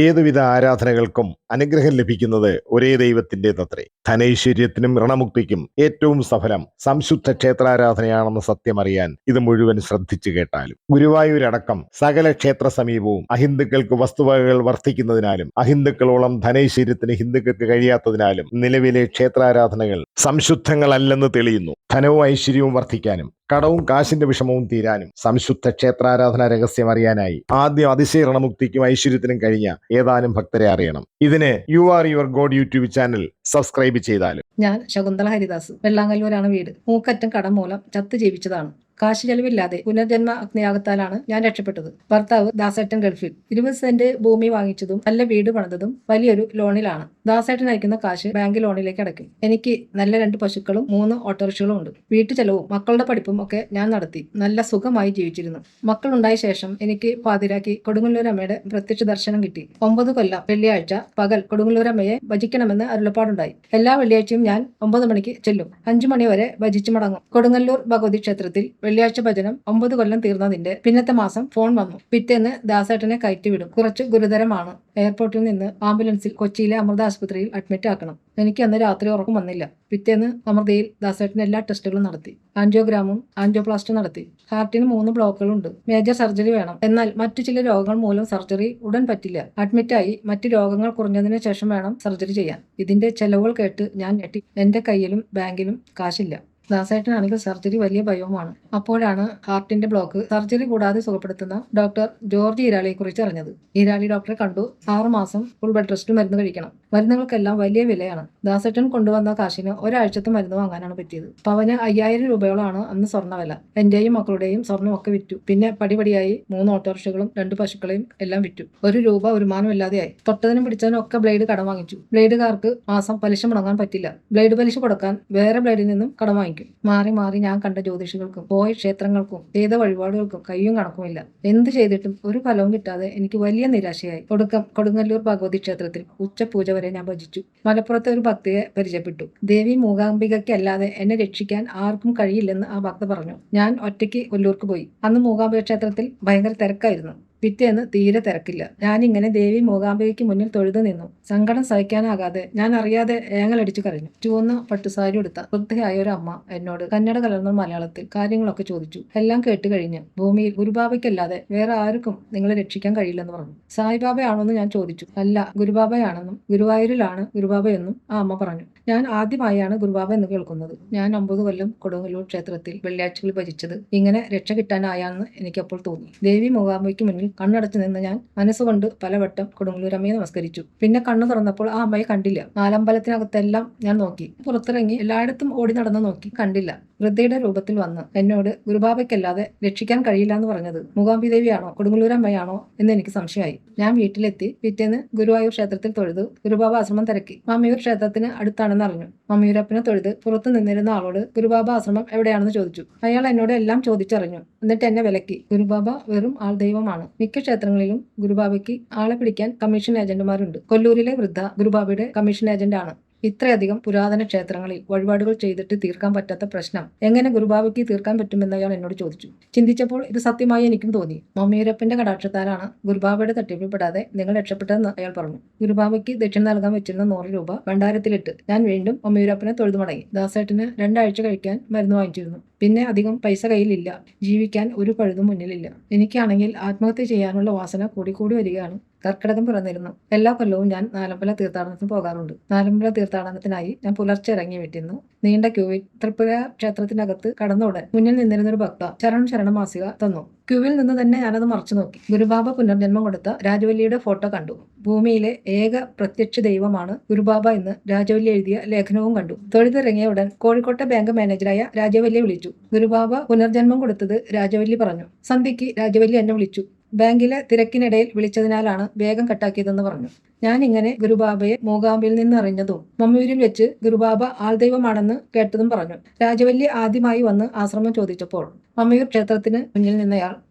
ഏതുവിധ ആരാധനകൾക്കും അനുഗ്രഹം ലഭിക്കുന്നത് ഒരേ ദൈവത്തിൻ്റെതത്രേ. ധനൈശ്വര്യത്തിനും ഋണമുക്തിക്കും ഏറ്റവും സഫലം സംശുദ്ധ ക്ഷേത്രാരാധനയാണെന്ന സത്യമറിയാൻ ഇത് മുഴുവൻ ശ്രദ്ധിച്ചു കേട്ടാലും. ഗുരുവായൂരടക്കം സകല ക്ഷേത്ര സമീപവും അഹിന്ദുക്കൾക്ക് വസ്തുവകകൾ വർദ്ധിക്കുന്നതിനാലും അഹിന്ദുക്കളോളം ധനൈശ്വര്യത്തിന് ഹിന്ദുക്കൾക്ക് കഴിയാത്തതിനാലും നിലവിലെ ക്ഷേത്രാരാധനകൾ സംശുദ്ധങ്ങളല്ലെന്ന് തെളിയുന്നു. ധനവും ഐശ്വര്യവും വർദ്ധിക്കാനും കടവും കാശിന്റെ വിഷമവും തീരാനും സംശുദ്ധ ക്ഷേത്രാരാധന രഹസ്യം അറിയാനായി ആദ്യം അതിശയരണമുക്തിക്കും ഐശ്വര്യത്തിനും കഴിഞ്ഞ ഏതാനും ഭക്തരെ അറിയണം. ഇതിന് U are your god YouTube channel subscribe ചെയ്താലും. ഞാൻ ശകുന്തള ഹരിദാസ്, വെള്ളാങ്കല്ലൂരാണ് വീട്. മൂക്കറ്റം കടം മൂലം ചത്തു ജീവിച്ചതാണ്. കാശ് ചെലവില്ലാതെ പുനർജന്മ അഗ്നിയാഗത്താലാണ് ഞാൻ രക്ഷപ്പെട്ടത്. ഭർത്താവ് ദാസേട്ടൻ ഗൾഫിൽ 20 സെന്റ് ഭൂമി വാങ്ങിച്ചതും നല്ല വീട് പണിതതും വലിയൊരു ലോണിലാണ്. ദാസേട്ടൻ അയക്കുന്ന കാശ് ബാങ്ക് ലോണിലേക്ക് അടയ്ക്കും. എനിക്ക് നല്ല 2 പശുക്കളും 3 ഓട്ടോറിക്ഷകളും ഉണ്ട്. വീട്ടു ചെലവും മക്കളുടെ പഠിപ്പും ഒക്കെ ഞാൻ നടത്തി നല്ല സുഖമായി ജീവിച്ചിരുന്നു. മക്കളുണ്ടായ ശേഷം എനിക്ക് പാതിരാക്കി കൊടുങ്ങല്ലൂരമ്മയുടെ പ്രത്യക്ഷ ദർശനം കിട്ടി. 9 കൊല്ലം വെള്ളിയാഴ്ച പകൽ കൊടുങ്ങല്ലൂരമ്മയെ ഭജിക്കണമെന്ന് അരുളപ്പാടുണ്ടായി. എല്ലാ വെള്ളിയാഴ്ചയും ഞാൻ 9 മണിക്ക് ചെല്ലും. 5 മണി വരെ ഭജിച്ചു മടങ്ങും. കൊടുങ്ങല്ലൂർ ഭഗവതി ക്ഷേത്രത്തിൽ വെള്ളിയാഴ്ച ഭജനം 9 കൊല്ലം തീർന്നതിന്റെ പിന്നത്തെ മാസം ഫോൺ വന്നു. പിറ്റേന്ന് ദാസേട്ടനെ കയറ്റിവിടും. കുറച്ച് ഗുരുതരമാണ്. എയർപോർട്ടിൽ നിന്ന് ആംബുലൻസിൽ കൊച്ചിയിലെ അമൃത ആശുപത്രിയിൽ അഡ്മിറ്റ് ആക്കണം. എനിക്ക് അന്ന് രാത്രി ഉറക്കം വന്നില്ല. പിറ്റേന്ന് അമൃതയിൽ ദാസേട്ടൻ എല്ലാ ടെസ്റ്റുകളും നടത്തി. ആൻജിയോഗ്രാമും ആൻജിയോപ്ലാസ്റ്റും നടത്തി. ഹാർട്ടിന് 3 ബ്ലോക്കുകളുണ്ട്. മേജർ സർജറി വേണം. എന്നാൽ മറ്റു ചില രോഗങ്ങൾ മൂലം സർജറി ഉടൻ പറ്റില്ല. അഡ്മിറ്റായി മറ്റു രോഗങ്ങൾ കുറഞ്ഞതിന് ശേഷം വേണം സർജറി ചെയ്യാൻ. ഇതിന്റെ ചെലവുകൾ കേട്ട് ഞാൻ ഞെട്ടി. എന്റെ കയ്യിലും ബാങ്കിലും കാശില്ല. ദാസേട്ടനാണെങ്കിൽ സർജറി വലിയ ഭയവുമാണ്. അപ്പോഴാണ് ഹാർട്ടിന്റെ ബ്ലോക്ക് സർജറി കൂടാതെ സുഖപ്പെടുത്തുന്ന ഡോക്ടർ ജോർജ് ഈരാളിയെ കുറിച്ച് അറിഞ്ഞത്. ഈരാളി ഡോക്ടറെ കണ്ടു. 6 മാസം ഫുൾ ബെഡ് റെസ്റ്റ് മരുന്ന് കഴിക്കണം. മരുന്നുകൾക്കെല്ലാം വലിയ വിലയാണ്. ദാസേട്ടൻ കൊണ്ടുവന്ന കാശിന് ഒരാഴ്ചത്തെ മരുന്ന് വാങ്ങാനാണ് പറ്റിയത്. പവന് 5000 രൂപയോളാണ് അന്ന് സ്വർണ്ണ വില. എന്റെയും മക്കളുടെയും സ്വർണ്ണമൊക്കെ വിറ്റു. പിന്നെ പടിപടിയായി 3 ഓട്ടോറിക്ഷകളും 2 പശുക്കളെയും എല്ലാം വിറ്റു. 1 രൂപ വരുമാനമില്ലാതെയായി. തൊട്ടതിനും പിടിച്ചതിനും ഒക്കെ ബ്ലേഡ് കടം വാങ്ങിച്ചു. ബ്ലേഡുകാർക്ക് മാസം പലിശ മുടങ്ങാൻ പറ്റില്ല. ബ്ലേഡ് പലിശ കൊടുക്കാൻ വേറെ ബ്ലേഡിൽ നിന്നും കടം വാങ്ങിക്കും. മാറി മാറി ഞാൻ കണ്ട ജ്യോതിഷികൾക്കും പോയ ക്ഷേത്രങ്ങൾക്കും ചെയ്ത വഴിപാടുകൾക്കും കയ്യും കണക്കുമില്ല. എന്ത് ചെയ്തിട്ടും ഒരു ഫലവും കിട്ടാതെ എനിക്ക് വലിയ നിരാശയായി. ഒടുക്കം കൊടുങ്ങല്ലൂർ ഭഗവതി ക്ഷേത്രത്തിൽ ഉച്ചപൂജ വരെ ഞാൻ ഭജിച്ചു. മലപ്പുറത്തെ ഒരു ഭക്തിയെ പരിചയപ്പെട്ടു. ദേവി മൂകാംബികയ്ക്ക് അല്ലാതെ എന്നെ രക്ഷിക്കാൻ ആർക്കും കഴിയില്ലെന്ന് ആ ഭക്ത പറഞ്ഞു. ഞാൻ ഒറ്റയ്ക്ക് കൊല്ലൂർക്ക് പോയി. അന്ന് മൂകാംബിക ക്ഷേത്രത്തിൽ ഭയങ്കര തിരക്കായിരുന്നു. പിറ്റേന്ന് തീരെ തിരക്കില്ല. ഞാനിങ്ങനെ ദേവി മൂകാംബികയ്ക്ക് മുന്നിൽ തൊഴുതു നിന്നു. സങ്കടം സഹിക്കാനാകാതെ ഞാൻ അറിയാതെ ഏങ്ങലടിച്ചു കരഞ്ഞു. ചുവന്ന പട്ടുസാരി എടുത്ത വൃദ്ധയായ ഒരു അമ്മ എന്നോട് കന്നഡ കലർന്ന മലയാളത്തിൽ കാര്യങ്ങളൊക്കെ ചോദിച്ചു. എല്ലാം കേട്ട് കഴിഞ്ഞ് ഭൂമിയിൽ ഗുരുബാബയ്ക്കല്ലാതെ വേറെ ആർക്കും നിങ്ങളെ രക്ഷിക്കാൻ കഴിയില്ലെന്ന് പറഞ്ഞു. സായിബാബയാണോന്ന് ഞാൻ ചോദിച്ചു. അല്ല, ഗുരുബാബയാണെന്നും ഗുരുവായൂരിലാണ് ഗുരുബാബയെന്നും ആ അമ്മ പറഞ്ഞു. ഞാൻ ആദ്യമായാണ് ഗുരുബാബ എന്ന് കേൾക്കുന്നത്. ഞാൻ 9 കൊല്ലം കൊടുങ്ങല്ലൂർ ക്ഷേത്രത്തിൽ വെള്ളിയാഴ്ചകൾ ഭജിച്ചത് ഇങ്ങനെ രക്ഷ കിട്ടാനായാന്ന് എനിക്കപ്പോൾ തോന്നി. ദേവി മൂകാംബികയ്ക്ക് മുന്നിൽ കണ്ണടച്ചു നിന്ന് ഞാൻ മനസ്സുകൊണ്ട് പലവട്ടം കൊടുങ്ങല്ലൂരമ്മയെ നമസ്കരിച്ചു. പിന്നെ കണ്ണു തുറന്നപ്പോൾ ആ അമ്മയെ കണ്ടില്ല. നാലമ്പലത്തിനകത്തെല്ലാം ഞാൻ നോക്കി. പുറത്തിറങ്ങി എല്ലായിടത്തും ഓടി നടന്നു നോക്കി. കണ്ടില്ല. വൃദ്ധയുടെ രൂപത്തിൽ വന്ന് എന്നോട് ഗുരുബാബയ്ക്കല്ലാതെ രക്ഷിക്കാൻ കഴിയില്ല എന്ന് പറഞ്ഞത് മൂകാംബി ദേവിയാണോ കൊടുങ്ങല്ലൂരമ്മയാണോ എന്ന് എനിക്ക് സംശയമായി. ഞാൻ വീട്ടിലെത്തി. പിറ്റേന്ന് ഗുരുവായൂർ ക്ഷേത്രത്തിൽ തൊഴുത് ഗുരുബാബ ആശ്രമം തിരക്കി. മമ്മിയൂർ ക്ഷേത്രത്തിന് അടുത്താണെന്ന് അറിഞ്ഞു. മമ്മിയൂരപ്പനെ തൊഴുത് പുറത്തു നിന്നിരുന്ന ആളോട് ഗുരുബാബ ആശ്രമം എവിടെയാണെന്ന് ചോദിച്ചു. അയാൾ എന്നോട് എല്ലാം ചോദിച്ചറിഞ്ഞു. എന്നിട്ട് എന്നെ വിലക്കി. ഗുരുബാബ വെറും ആൾ ദൈവമാണ്. മിക്ക ക്ഷേത്രങ്ങളിലും ഗുരുബാബയ്ക്ക് ആളെ പിടിക്കാൻ കമ്മീഷൻ ഏജന്റുമാരുണ്ട്. കൊല്ലൂരിലെ വൃദ്ധ ഗുരുബാബയുടെ കമ്മീഷൻ ഏജന്റാണ്. ഇത്രയധികം പുരാതന ക്ഷേത്രങ്ങളിൽ വഴിപാടുകൾ ചെയ്തിട്ട് തീർക്കാൻ പറ്റാത്ത പ്രശ്നം എങ്ങനെ ഗുരുബാബയ്ക്ക് തീർക്കാൻ പറ്റുമെന്ന് അയാൾ എന്നോട് ചോദിച്ചു. ചിന്തിച്ചപ്പോൾ ഇത് സത്യമായി എനിക്കും തോന്നി. മമ്മിയൂരപ്പന്റെ കടാക്ഷത്താലാണ് ഗുരുബാബയുടെ തട്ടിപ്പിൽപ്പെടാതെ നിങ്ങൾ രക്ഷപ്പെട്ടതെന്ന് അയാൾ പറഞ്ഞു. ഗുരുബാബയ്ക്ക് ദക്ഷിണ നൽകാൻ വെച്ചിരുന്ന 100 രൂപ ഭണ്ഡാരത്തിലിട്ട് ഞാൻ വീണ്ടും മമ്മിയൂരപ്പനെ തൊഴുതു മടങ്ങി. ദാസേട്ടന് 2 ആഴ്ച കഴിക്കാൻ മരുന്ന് വാങ്ങിച്ചിരുന്നു. പിന്നെ അധികം പൈസ കയ്യിലില്ല. ജീവിക്കാൻ ഒരു പഴുതും മുന്നിലില്ല. എനിക്കാണെങ്കിൽ ആത്മഹത്യ ചെയ്യാനുള്ള വാസന കൂടി വരികയാണ്. കർക്കിടകം പിറന്നിരുന്നു. എല്ലാ കൊല്ലവും ഞാൻ നാലമ്പല തീർത്ഥാടനത്തിന് പോകാറുണ്ട്. നാലമ്പല തീർത്ഥാടനത്തിനായി ഞാൻ പുലർച്ചെ ഇറങ്ങി വീട്ടിരുന്നു. നീണ്ട ക്യൂവിൽ ത്രിപുര ക്ഷേത്രത്തിനകത്ത് കടന്നോടെ മുന്നിൽ നിന്നിരുന്നൊരു ഭക്ത ശരണം മാസിക തന്നു. ക്യൂവിൽ നിന്ന് തന്നെ ഞാനത് മറച്ചു നോക്കി. ഗുരുബാബ പുനർജന്മം കൊടുത്ത രാജവല്ലിയുടെ ഫോട്ടോ കണ്ടു. ഭൂമിയിലെ ഏക പ്രത്യക്ഷ ദൈവമാണ് ഗുരുബാബ എന്ന് രാജവല്ലി എഴുതിയ ലേഖനവും കണ്ടു. തൊഴുതിറങ്ങിയ ഉടൻ കോഴിക്കോട്ടെ ബാങ്ക് മാനേജറായ രാജവല്ലിയെ വിളിച്ചു. ഗുരുബാബ പുനർജന്മം കൊടുത്തത് രാജവല്ലി പറഞ്ഞു. സന്ധ്യയ്ക്ക് രാജവല്ലി എന്നെ വിളിച്ചു. ബാങ്കിലെ തിരക്കിനിടയിൽ വിളിച്ചതിനാലാണ് വേഗം കട്ടാക്കിയതെന്ന് പറഞ്ഞു. ഞാൻ ഇങ്ങനെ ഗുരുബാബയെ മൂകാംബിയിൽ നിന്ന് അറിഞ്ഞതും മമ്മിയൂരിൽ വെച്ച് ഗുരുബാബ ആൾദൈവമാണെന്ന് കേട്ടതും പറഞ്ഞു. രാജവല്ലി ആദ്യമായി വന്ന് ആശ്രമം ചോദിച്ചപ്പോൾ മമ്മിയൂർ ക്ഷേത്രത്തിന് മുന്നിൽ നിന്നയാൾ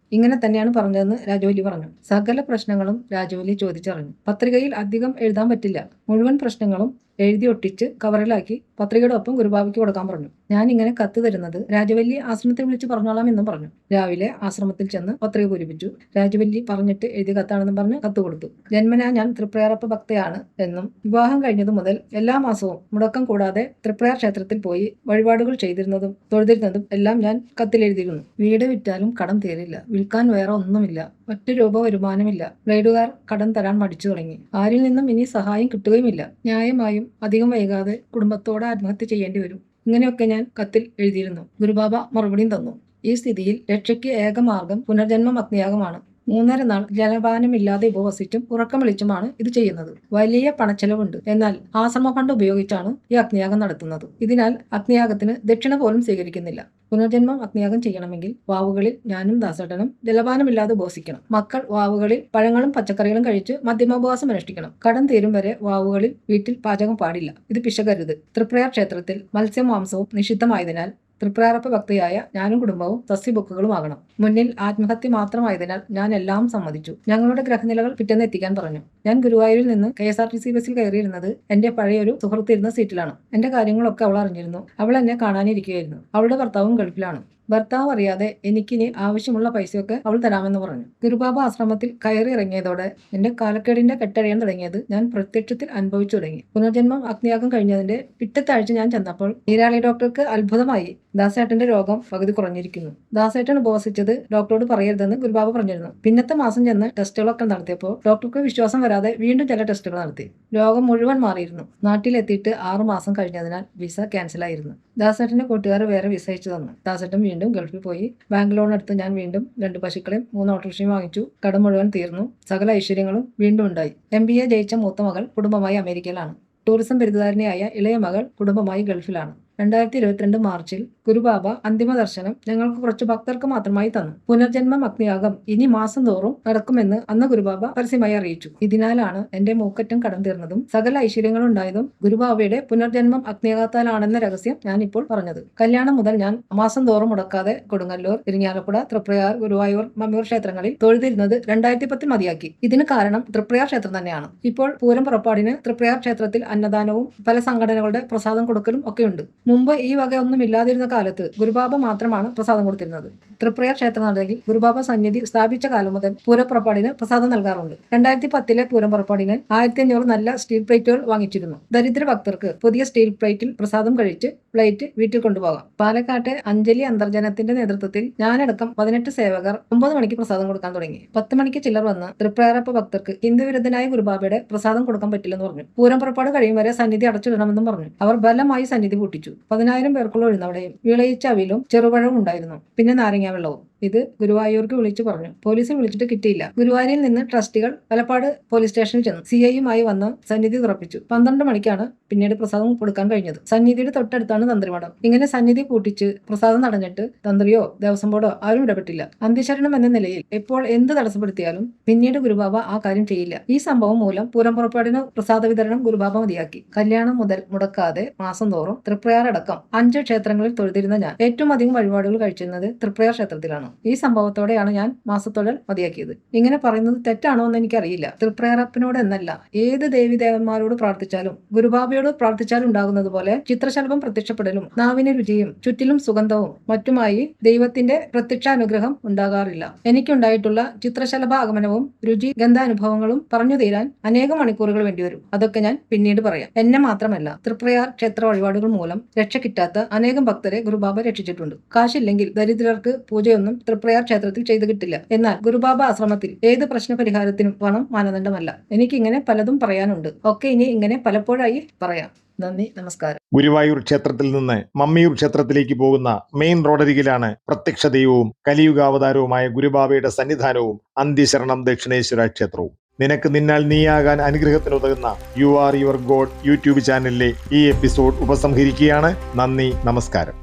ഇങ്ങനെ തന്നെയാണ് പറഞ്ഞതെന്ന് രാജവല്ലി പറഞ്ഞു. സകല പ്രശ്നങ്ങളും രാജവല്ലി ചോദിച്ചറിഞ്ഞു. പത്രികയിൽ അധികം എഴുതാൻ പറ്റില്ല. മുഴുവൻ പ്രശ്നങ്ങളും എഴുതി ഒട്ടിച്ച് കവറിലാക്കി പത്രികയുടെ ഒപ്പം ഗുരുബാബയ്ക്ക് കൊടുക്കാൻ പറഞ്ഞു. ഞാൻ ഇങ്ങനെ കത്ത് തരുന്നത് രാജവല്ലി ആശ്രമത്തിൽ വിളിച്ച് പറഞ്ഞോളാം എന്നും പറഞ്ഞു. രാവിലെ ആശ്രമത്തിൽ ചെന്ന് പത്രിക പൂരിപ്പിച്ചു. രാജവല്ലി പറഞ്ഞിട്ട് എഴുതിയ കത്താണെന്നും പറഞ്ഞ് കത്ത് കൊടുത്തു. ജന്മനാ ഞാൻ തൃപ്രയാറപ്പ ഭക്തയാണ് എന്നും വിവാഹം കഴിഞ്ഞതു മുതൽ എല്ലാ മാസവും മുടക്കം കൂടാതെ തൃപ്രയാർ ക്ഷേത്രത്തിൽ പോയി വഴിപാടുകൾ ചെയ്തിരുന്നതും തൊഴുതിരുന്നതും എല്ലാം ഞാൻ കത്തിലെഴുതിയിരുന്നു. വീട് വിറ്റാലും കടം തീരില്ല, വിൽക്കാൻ വേറെ ഒന്നുമില്ല, 1 രൂപ വരുമാനമില്ല. ബ്ലേഡുകാർ കടം തരാൻ മടിച്ചു തുടങ്ങി. ആരിൽ നിന്നും ഇനി സഹായം കിട്ടുകയുമില്ല. ന്യായമായും അധികം വൈകാതെ കുടുംബത്തോടെ ആത്മഹത്യ ചെയ്യേണ്ടി വരും. ഇങ്ങനെയൊക്കെ ഞാൻ കത്തിൽ എഴുതിയിരുന്നു. ഗുരുബാബ മറുപടിയും തന്നു. ഈ സ്ഥിതിയിൽ രക്ഷയ്ക്ക് ഏക മാർഗം പുനർജന്മം അഗ്നിയാഗമാണ്. 3.5 നാൾ ജലപാനമില്ലാതെ ഉപവസിച്ചും ഉറക്കം വിളിച്ചുമാണ് ഇത് ചെയ്യുന്നത്. വലിയ പണച്ചെലവുണ്ട്. എന്നാൽ ആശ്രമ ഫണ്ട് ഉപയോഗിച്ചാണ് ഈ അഗ്നിയാഗം നടത്തുന്നത്. ഇതിനാൽ അഗ്നിയാഗത്തിന് ദക്ഷിണ പോലും സ്വീകരിക്കുന്നില്ല. പുനർജന്മം അഗ്നിയാഗം ചെയ്യണമെങ്കിൽ വാവുകളിൽ ഞാനും ദാസേട്ടനും ജലപാനമില്ലാതെ ഉപവസിക്കണം. മക്കൾ വാവുകളിൽ പഴങ്ങളും പച്ചക്കറികളും കഴിച്ച് മധ്യമോപവാസം അനുഷ്ഠിക്കണം. കടം തീരും വരെ വാവുകളിൽ വീട്ടിൽ പാചകം പാടില്ല. ഇത് പിശകരുത്. തൃപ്രയാർ ക്ഷേത്രത്തിൽ മത്സ്യം മാംസവും നിഷിദ്ധമായതിനാൽ തൃപ്രയാറപ്പ ഭക്തയായ ഞാനും കുടുംബവും സസ്യബുക്കുകളുമാകണം. മുന്നിൽ ആത്മഹത്യ മാത്രമായതിനാൽ ഞാൻ എല്ലാം സമ്മതിച്ചു. ഞങ്ങളുടെ ഗ്രഹനിലകൾ പിറ്റേന്ന് എത്തിക്കാൻ പറഞ്ഞു. ഞാൻ ഗുരുവായൂരിൽ നിന്ന് KSRTC ബസ്സിൽ കയറിയിരുന്നത് എന്റെ പഴയൊരു സുഹൃത്തിരുന്ന സീറ്റിലാണ്. എന്റെ കാര്യങ്ങളൊക്കെ അവൾ അറിഞ്ഞിരുന്നു. അവൾ എന്നെ കാണാനിരിക്കുകയായിരുന്നു. അവളുടെ ഭർത്താവും ഗൾഫിലാണ്. ഭർത്താവ് അറിയാതെ എനിക്കിനി ആവശ്യമുള്ള പൈസയൊക്കെ അവൾ തരാമെന്ന് പറഞ്ഞു. ഗുരുബാബ ആശ്രമത്തിൽ കയറി ഇറങ്ങിയതോടെ എന്റെ കാലക്കേടിന്റെ കെട്ടഴിയാൻ തുടങ്ങിയത് ഞാൻ പ്രത്യക്ഷത്തിൽ അനുഭവിച്ചു തുടങ്ങി. പുനർജന്മം അഗ്നിയാഗം കഴിഞ്ഞതിന്റെ പിറ്റത്തെ ആഴ്ച ഞാൻ ചെന്നപ്പോൾ നീരാളി ഡോക്ടർക്ക് അത്ഭുതമായി. ദാസേട്ടന്റെ രോഗം പകുതി കുറഞ്ഞിരിക്കുന്നു. ദാസേട്ടൻ ഉപവസിച്ചത് ഡോക്ടറോട് പറയരുതെന്ന് ഗുരുബാബ പറഞ്ഞിരുന്നു. പിന്നത്തെ മാസം ചെന്ന് ടെസ്റ്റുകളൊക്കെ നടത്തിയപ്പോൾ ഡോക്ടർക്ക് വിശ്വാസം വരാതെ വീണ്ടും ചില ടെസ്റ്റുകൾ നടത്തി. രോഗം മുഴുവൻ മാറിയിരുന്നു. നാട്ടിലെത്തിയിട്ട് 6 മാസം കഴിഞ്ഞതിനാൽ വിസ ക്യാൻസലായിരുന്നു. ദാസേട്ടന്റെ കൂട്ടുകാർ വേറെ വിസ അയച്ചു തന്നു. ദാസേട്ടൻ വീണ്ടും ഗൾഫിൽ പോയി. ബാങ്ക് ലോൺ എടുത്ത് ഞാൻ വീണ്ടും 2 പശുക്കളെയും 3 ഓട്ടോറിക്ഷയും വാങ്ങിച്ചു. കടം മുഴുവൻ തീർന്നു. സകല ഐശ്വര്യങ്ങളും വീണ്ടും ഉണ്ടായി. MBA ജയിച്ച മൂത്ത മകൾ കുടുംബമായി അമേരിക്കയിലാണ്. ടൂറിസം ബിരുദധാരിണിയായ ഇളയ മകൾ കുടുംബമായി ഗൾഫിലാണ്. 2022 മാർച്ചിൽ ഗുരുബാബ അന്തിമ ദർശനം ഞങ്ങൾക്ക് കുറച്ച് ഭക്തർക്ക് മാത്രമായി തന്നു. പുനർജന്മം അഗ്നിയാഗം ഇനി മാസം തോറും നടക്കുമെന്ന് അന്ന് ഗുരുബാബ പരസ്യമായി അറിയിച്ചു. ഇതിനാലാണ് എന്റെ മൂക്കറ്റം കടം തീർന്നതും സകല ഐശ്വര്യങ്ങളും ഉണ്ടായതും ഗുരുബാബയുടെ പുനർജന്മം അഗ്നിയാഗത്താലാണെന്ന രഹസ്യം ഞാൻ ഇപ്പോൾ പറഞ്ഞത്. കല്യാണം മുതൽ ഞാൻ മാസം തോറും മുടക്കാതെ കൊടുങ്ങല്ലൂർ, ഇരിങ്ങാലക്കുട, തൃപ്രയാർ, ഗുരുവായൂർ, മമ്മിയൂർ ക്ഷേത്രങ്ങളിൽ തൊഴുതിരുന്നത് 2010 മതിയാക്കി. ഇതിന് കാരണം തൃപ്രയാർ ക്ഷേത്രം തന്നെയാണ്. ഇപ്പോൾ പൂരം പുറപ്പാടിന് തൃപ്രയാർ ക്ഷേത്രത്തിൽ അന്നദാനവും പല സംഘടനകളുടെ പ്രസാദം കൊടുക്കലും ഒക്കെയുണ്ട്. മുമ്പ് ഈ വക ഒന്നും ഇല്ലാതിരുന്ന കാലത്ത് ഗുരുബാബ മാത്രമാണ് പ്രസാദം കൊടുത്തിരുന്നത്. തൃപ്രയാർ ക്ഷേത്രനടയിൽ ഗുരുബാബ സന്നിധി സ്ഥാപിച്ച കാലം മുതൽ പൂരപ്പുറപ്പാടിന് പ്രസാദം നൽകാറുണ്ട്. 2010 പൂരം പുറപ്പാടിന് 1500 നല്ല സ്റ്റീൽ പ്ലേറ്റുകൾ വാങ്ങിച്ചിരുന്നു. ദരിദ്ര ഭക്തർക്ക് പുതിയ സ്റ്റീൽ പ്ലേറ്റിൽ പ്രസാദം കഴിച്ച് പ്ലേറ്റ് വീട്ടിൽ കൊണ്ടുപോകാം. പാലക്കാട്ടെ അഞ്ജലി അന്തർജനത്തിന്റെ നേതൃത്വത്തിൽ ഞാനടക്കം 18 സേവകർ 9 മണിക്ക് പ്രസാദം കൊടുക്കാൻ തുടങ്ങി. 10 മണിക്ക് ചിലർ വന്ന് തൃപ്രയാറപ്പ ഭക്തർക്ക് ഹിന്ദു വിരുദ്ധനായ ഗുരുബാബയുടെ പ്രസാദം കൊടുക്കാൻ പറ്റില്ലെന്ന് പറഞ്ഞു. പൂരം പുറപ്പാട് കഴിയും വരെ സന്നിധി അടച്ചിടണമെന്നും പറഞ്ഞു. അവർ ബലമായി സന്നിധി പൂട്ടിച്ചു. 10,000 പേർക്കുള്ള ഉഴുന്നവടയും വിളയിച്ച അവിലും ചെറുപഴവും ഉണ്ടായിരുന്നു. പിന്നെ നാരങ്ങ വെള്ളവും. ഇത് ഗുരുവായൂർക്ക് വിളിച്ചു പറഞ്ഞു. പോലീസിൽ വിളിച്ചിട്ട് കിട്ടിയില്ല. ഗുരുവായൂരിൽ നിന്ന് ട്രസ്റ്റികൾ പാലക്കാട് പോലീസ് സ്റ്റേഷനിൽ ചെന്നു. CIയുമായി വന്ന് സന്നിധി തുറപ്പിച്ചു. 12 മണിക്കാണ് പിന്നീട് പ്രസാദം കൊടുക്കാൻ കഴിഞ്ഞത്. സന്നിധിയുടെ തൊട്ടടുത്താണ് തന്ത്രിമഠം. ഇങ്ങനെ സന്നിധി പൂട്ടിച്ച് പ്രസാദം നടഞ്ഞിട്ട് തന്ത്രിയോ ദേവസ്വം ബോർഡോ ആരും ഇടപെട്ടില്ല. അന്ത്യശരണം എന്ന നിലയിൽ എപ്പോൾ എന്ത് തടസ്സപ്പെടുത്തിയാലും പിന്നീട് ഗുരുബാബ ആ കാര്യം ചെയ്യില്ല. ഈ സംഭവം മൂലം പൂരം പുറപ്പാടിന് പ്രസാദ വിതരണം ഗുരുബാബ മതിയാക്കി. കല്യാണം മുതൽ മുടക്കാതെ മാസം തോറും തൃപ്രയാർ അടക്കം 5 ക്ഷേത്രങ്ങളിൽ തൊഴുതിരുന്ന ഞാൻ ഏറ്റവും അധികം വഴിപാടുകൾ കഴിച്ചിരുന്നത് തൃപ്രയാർ ക്ഷേത്രത്തിലാണ്. ഈ സംഭവത്തോടെയാണ് ഞാൻ മാസത്തൊഴിൽ മതിയാക്കിയത്. ഇങ്ങനെ പറയുന്നത് തെറ്റാണോ എന്ന് എനിക്കറിയില്ല. തൃപ്രയാറപ്പനോട് എന്നല്ല, ഏത് ദേവീദേവന്മാരോട് പ്രാർത്ഥിച്ചാലും ഗുരുബാബയോട് പ്രാർത്ഥിച്ചാലും ഉണ്ടാകുന്നത് പോലെ ചിത്രശലഭം പ്രത്യക്ഷപ്പെടലും നാവിന് രുചിയും ചുറ്റിലും സുഗന്ധവും മറ്റുമായി ദൈവത്തിന്റെ പ്രത്യക്ഷാനുഗ്രഹം ഉണ്ടാകാറില്ല. എനിക്കുണ്ടായിട്ടുള്ള ചിത്രശലഭ ആഗമനവും രുചി ഗന്ധാനുഭവങ്ങളും പറഞ്ഞു തീരാൻ അനേകം മണിക്കൂറുകൾ വേണ്ടിവരും. അതൊക്കെ ഞാൻ പിന്നീട് പറയാം. എന്നെ മാത്രമല്ല, തൃപ്രയാർ ക്ഷേത്ര വഴിപാടുകൾ മൂലം രക്ഷ കിട്ടാത്ത അനേകം ഭക്തരെ ഗുരുബാബ രക്ഷിച്ചിട്ടുണ്ട്. കാശില്ലെങ്കിൽ ദരിദ്രർക്ക് പൂജയൊന്നും തൃപ്രയാർ ക്ഷേത്രത്തിൽ ചെയ്തു കിട്ടില്ല. എന്നാൽ ഗുരുബാബ ആശ്രമത്തിൽ ഏത് പ്രശ്ന പരിഹാരത്തിനും പണം മാനദണ്ഡമല്ല. എനിക്കിങ്ങനെ പലതും പറയാനുണ്ട്. ഒക്കെ ഇനി ഇങ്ങനെ പലപ്പോഴായി പറയാം. നന്ദി, നമസ്കാരം. ഗുരുവായൂർ ക്ഷേത്രത്തിൽ നിന്ന് മമ്മിയൂർ ക്ഷേത്രത്തിലേക്ക് പോകുന്ന മെയിൻ റോഡരികിലാണ് പ്രത്യക്ഷ ദൈവവും കലിയുഗാവതാരവുമായ ഗുരുബാബയുടെ സന്നിധാനവും അന്ത്യശരണം ദക്ഷിണേശ്വര ക്ഷേത്രവും. നിനക്ക് നിന്നാൽ നീയാകാൻ അനുഗ്രഹത്തിനുതകുന്ന you are your god YouTube ചാനലിലെ ഈ എപ്പിസോഡ് ഉപസംഹരിക്കുകയാണ്. നന്ദി, നമസ്കാരം.